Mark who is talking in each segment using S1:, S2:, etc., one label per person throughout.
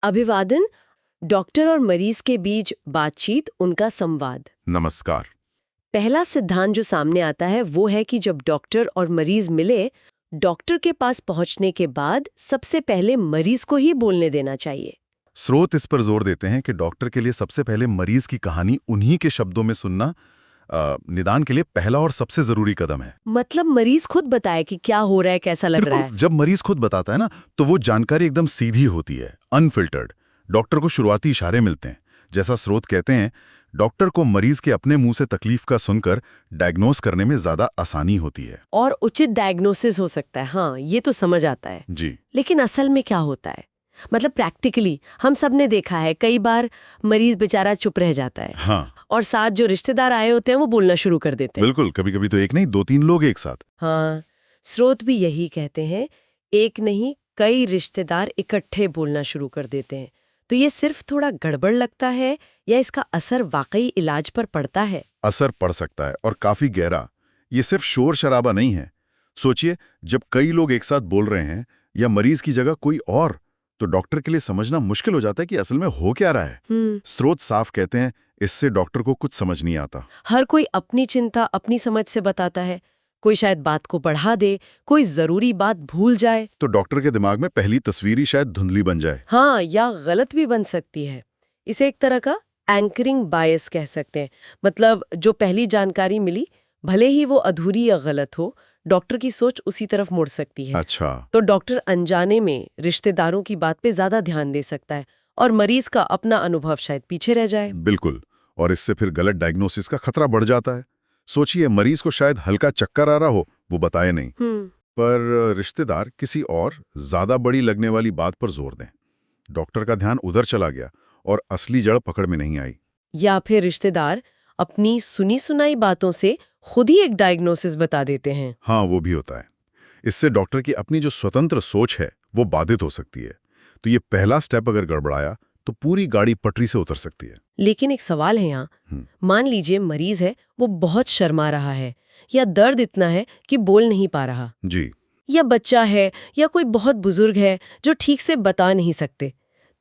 S1: अभिवादन। डॉक्टर और मरीज के बीच बातचीत, उनका संवाद।
S2: नमस्कार।
S1: पहला सिद्धांत जो सामने आता है वो है कि जब डॉक्टर और मरीज मिले, डॉक्टर के पास पहुंचने के बाद सबसे पहले मरीज को ही बोलने देना चाहिए।
S2: स्रोत इस पर जोर देते हैं कि डॉक्टर के लिए सबसे पहले मरीज की कहानी उन्हीं के शब्दों में सुनना निदान के लिए पहला और सबसे जरूरी कदम है।
S1: मतलब मरीज खुद बताए कि क्या हो रहा है, कैसा लग रहा है।
S2: जब मरीज खुद बताता है ना, तो वो जानकारी एकदम सीधी होती है, अनफिल्टर्ड। डॉक्टर को शुरुआती इशारे मिलते हैं। जैसा स्रोत कहते हैं, डॉक्टर को मरीज के अपने मुंह से तकलीफ का सुनकर डायग्नोस करने में ज्यादा आसानी होती है
S1: और उचित डायग्नोसिस हो सकता है। हाँ, ये तो समझ आता है
S2: जी।
S1: लेकिन असल में क्या होता है? मतलब प्रैक्टिकली हम सब ने देखा है, कई बार मरीज बेचारा चुप रह जाता है।
S2: हाँ,
S1: और साथ जो रिश्तेदार आए होते हैं वो बोलना शुरू कर देते हैं।
S2: बिल्कुल। कभी कभी तो एक नहीं, 2-3 लोग एक साथ।
S1: हाँ, स्रोत भी यही कहते हैं, एक नहीं कई रिश्तेदार इकट्ठे बोलना शुरू कर देते हैं। तो ये सिर्फ थोड़ा गड़बड़ लगता है या इसका असर वाकई इलाज पर पड़ता है?
S2: असर पड़ सकता है, और काफी गहरा। ये सिर्फ शोर शराबा नहीं है। सोचिए, जब कई लोग एक साथ बोल रहे हैं या मरीज की जगह कोई और, तो डॉक्टर के लिए समझना मुश्किल हो जाता है कि असल में हो क्या रहा है। स्रोत साफ कहते हैं, इससे डॉक्टर को कुछ समझ नहीं आता।
S1: हर कोई अपनी चिंता अपनी समझ से बताता है। कोई शायद बात को बढ़ा दे, कोई जरूरी बात भूल जाए।
S2: तो डॉक्टर के दिमाग में पहली तस्वीर ही शायद धुंधली बन जाए।
S1: हाँ, या गलत भी बन सकती है। इसे एक तरह का एंकरिंग बायस कह सकते हैं। मतलब जो पहली जानकारी मिली, भले ही वो अधूरी या गलत हो, डॉक्टर की सोच उसी तरफ मुड़ सकती है।
S2: अच्छा।
S1: तो डॉक्टर अनजाने में रिश्तेदारों की बात पे ज्यादा ध्यान दे सकता है और मरीज का अपना अनुभव शायद पीछे रह जाए।
S2: बिल्कुल। और इससे फिर गलत डायग्नोसिस का खतरा बढ़ जाता है। सोचिए, मरीज को शायद हल्का चक्कर आ रहा हो, वो बताए नहीं, पर रिश्तेदार किसी और ज्यादा बड़ी लगने वाली बात पर जोर दें। डॉक्टर का ध्यान उधर चला गया और असली जड़ पकड़ में नहीं आई।
S1: या फिर रिश्तेदार अपनी सुनी सुनाई बातों से खुद ही एक डायग्नोसिस बता देते हैं।
S2: हाँ, वो भी होता है। इससे डॉक्टर की अपनी जो स्वतंत्र सोच है वो बाधित हो सकती है। तो ये पहला स्टेप अगर गड़बड़ाया तो पूरी गाड़ी पटरी से उतर सकती है।
S1: लेकिन एक सवाल है यहाँ। मान लीजिए मरीज है, वो बहुत शर्मा रहा है या दर्द इतना है कि बोल नहीं पा रहा
S2: जी।
S1: या बच्चा है या कोई बहुत बुजुर्ग है जो ठीक से बता नहीं सकते।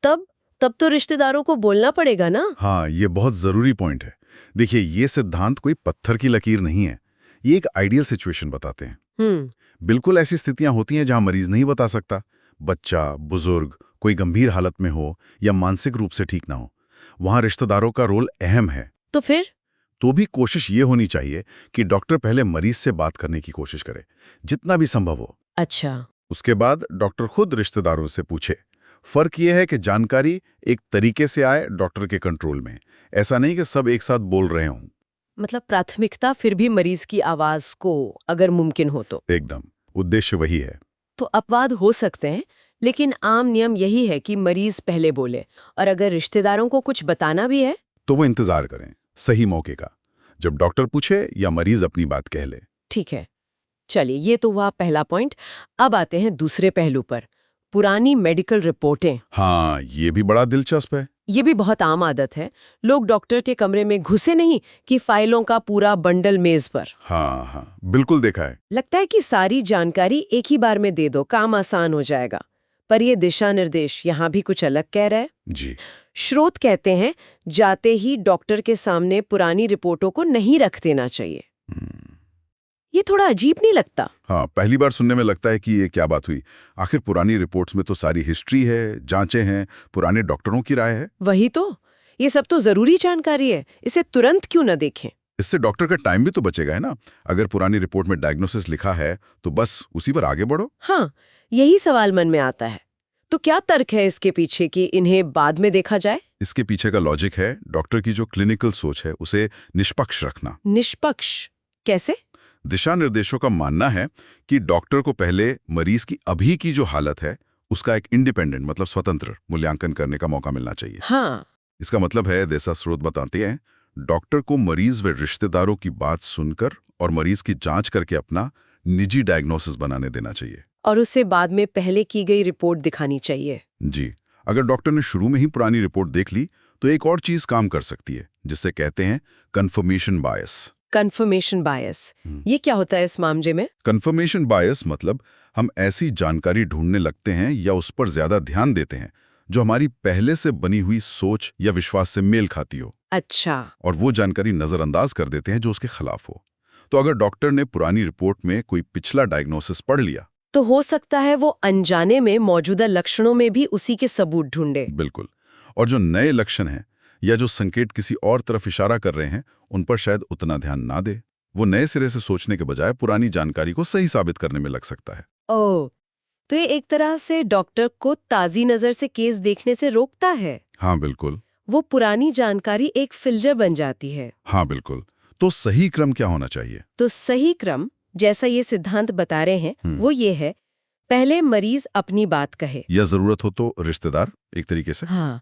S1: तब तो रिश्तेदारों को बोलना पड़ेगा ना।
S2: हाँ, ये बहुत जरूरी पॉइंट है। देखिए, ये सिद्धांत कोई पत्थर की लकीर नहीं है। ये एक आइडियल सिचुएशन बताते हैं। बिल्कुल ऐसी स्थितियां होती हैं जहां मरीज नहीं बता सकता। बच्चा, बुजुर्ग, कोई गंभीर हालत में हो या मानसिक रूप से ठीक ना हो, वहां रिश्तेदारों का रोल अहम है।
S1: तो फिर
S2: तो भी कोशिश ये होनी चाहिए कि डॉक्टर पहले मरीज से बात करने की कोशिश करे, जितना भी संभव हो।
S1: अच्छा।
S2: उसके बाद डॉक्टर खुद रिश्तेदारों से पूछे। फर्क यह है कि जानकारी एक तरीके से आए डॉक्टर के कंट्रोल में। ऐसा नहीं कि सब एक साथ बोल रहे हों।
S1: मतलब प्राथमिकता फिर भी मरीज की आवाज को, अगर मुमकिन हो तो।
S2: एकदम, उद्देश्य वही है।
S1: तो अपवाद हो सकते हैं, लेकिन आम नियम यही है कि मरीज पहले बोले। और अगर रिश्तेदारों को कुछ बताना भी है
S2: तो वो इंतजार करें सही मौके का, जब डॉक्टर पूछे या मरीज अपनी बात कह ले।
S1: ठीक है। चलिए, ये तो हुआ पहला पॉइंट। अब आते हैं दूसरे पहलू पर, पुरानी मेडिकल रिपोर्टें।
S2: हाँ, ये भी बड़ा दिलचस्प है।
S1: ये भी बहुत आम आदत है। लोग डॉक्टर के कमरे में घुसे नहीं कि फाइलों का पूरा बंडल मेज पर।
S2: हाँ हाँ, बिल्कुल देखा है।
S1: लगता है कि सारी जानकारी एक ही बार में दे दो, काम आसान हो जाएगा। पर ये दिशा निर्देश यहाँ भी कुछ अलग कह रहा है।
S2: जी।
S1: स्रोत कहते हैं, जाते ही डॉक्टर के सामने पुरानी रिपोर्टों को नहीं रख देना चाहिए। ये थोड़ा अजीब नहीं लगता?
S2: हाँ, पहली बार सुनने में लगता है कि ये क्या बात हुई। आखिर पुरानी रिपोर्ट्स में तो सारी हिस्ट्री है, जांचें हैं, पुराने डॉक्टरों की राय है।
S1: वही तो, ये सब तो जरूरी जानकारी है, इसे तुरंत क्यों न देखें?
S2: इससे डॉक्टर का टाइम भी तो बचेगा, है ना। अगर पुरानी रिपोर्ट में डायग्नोसिस लिखा है तो बस उसी पर आगे बढ़ो।
S1: हाँ, यही सवाल मन में आता है। तो क्या तर्क है इसके पीछे कि इन्हें बाद में देखा जाए?
S2: इसके पीछे का लॉजिक है डॉक्टर की जो क्लिनिकल सोच है उसे निष्पक्ष रखना।
S1: निष्पक्ष कैसे?
S2: दिशा निर्देशों का मानना है कि डॉक्टर को पहले मरीज की अभी की जो हालत है उसका एक इंडिपेंडेंट, मतलब स्वतंत्र मूल्यांकन करने का मौका मिलना चाहिए।
S1: हाँ।
S2: इसका मतलब है, जैसा स्रोत बताते हैं, डॉक्टर को मरीज व रिश्तेदारों की बात सुनकर और मरीज की जांच करके अपना निजी डायग्नोसिस बनाने देना चाहिए।
S1: और उससे बाद में पहले की गई रिपोर्ट दिखानी चाहिए।
S2: जी। अगर डॉक्टर ने शुरू में ही पुरानी रिपोर्ट देख ली तो एक और चीज काम कर सकती है, जिससे कहते हैं कन्फर्मेशन बायस।
S1: कन्फर्मेशन बायस, ये क्या होता है इस मामले में?
S2: कन्फर्मेशन बायस मतलब हम ऐसी जानकारी ढूंढने लगते हैं या उस पर ज्यादा ध्यान देते हैं जो हमारी पहले से बनी हुई सोच या विश्वास से मेल खाती हो,
S1: अच्छा।
S2: और वो जानकारी नजरअंदाज कर देते हैं जो उसके खिलाफ हो। तो अगर डॉक्टर ने पुरानी रिपोर्ट में कोई पिछला डायग्नोसिस पढ़ लिया,
S1: तो हो सकता है वो अनजाने में मौजूदा लक्षणों में भी उसी के सबूत ढूंढे।
S2: बिल्कुल, और जो नए लक्षण हैं या जो संकेत किसी और तरफ इशारा कर रहे हैं, उन पर शायद उतना ध्यान ना दे। वो नए सिरे से सोचने के बजाय पुरानी जानकारी को सही साबित करने में लग सकता है।
S1: ओह, तो ये एक तरह से डॉक्टर को ताजी नजर से केस देखने से रोकता है।
S2: हाँ बिल्कुल।
S1: वो पुरानी जानकारी एक फिल्टर बन जाती है।
S2: हाँ बिल्कुल। तो सही क्रम क्या होना चाहिए?
S1: तो सही क्रम, जैसा ये सिद्धांत बता रहे हैं, वो ये है, पहले मरीज अपनी बात कहे,
S2: या जरूरत हो तो रिश्तेदार, एक तरीके से।
S1: हाँ,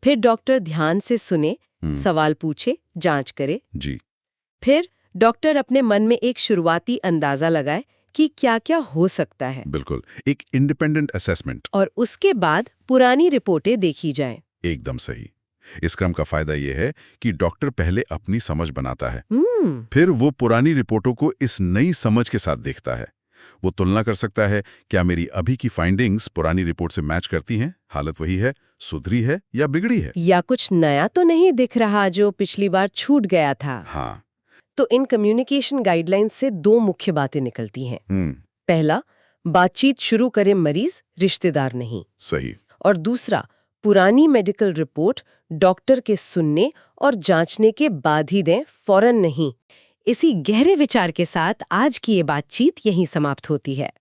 S1: फिर डॉक्टर ध्यान से सुने, सवाल पूछे, जांच करे।
S2: जी।
S1: फिर डॉक्टर अपने मन में एक शुरुआती अंदाजा लगाए कि क्या-क्या हो सकता है।
S2: बिल्कुल, एक इंडिपेंडेंट असेसमेंट।
S1: और उसके बाद पुरानी रिपोर्टें देखी जाएं।
S2: एकदम सही। इस क्रम का फायदा ये है कि डॉक्टर पहले अपनी समझ बनाता है, फिर वो पुरानी रिपोर्टों को इस नई समझ के साथ देखता है। वो तुलना कर सकता है, क्या मेरी अभी की फाइंडिंग्स पुरानी रिपोर्ट से मैच करती हैं, हालत वही है, सुधरी है या बिगड़ी है,
S1: या कुछ नया तो नहीं दिख रहा जो पिछली बार छूट गया था।
S2: हाँ।
S1: तो इन कम्युनिकेशन गाइडलाइंस से दो मुख्य बातें निकलती हैं। पहला, बातचीत शुरू करे मरीज, रिश्तेदार नहीं।
S2: सही।
S1: और दूसरा, पुरानी मेडिकल रिपोर्ट डॉक्टर के सुनने और जांचने के बाद ही दें, फौरन नहीं। इसी गहरे विचार के साथ आज की ये बातचीत यहीं समाप्त होती है।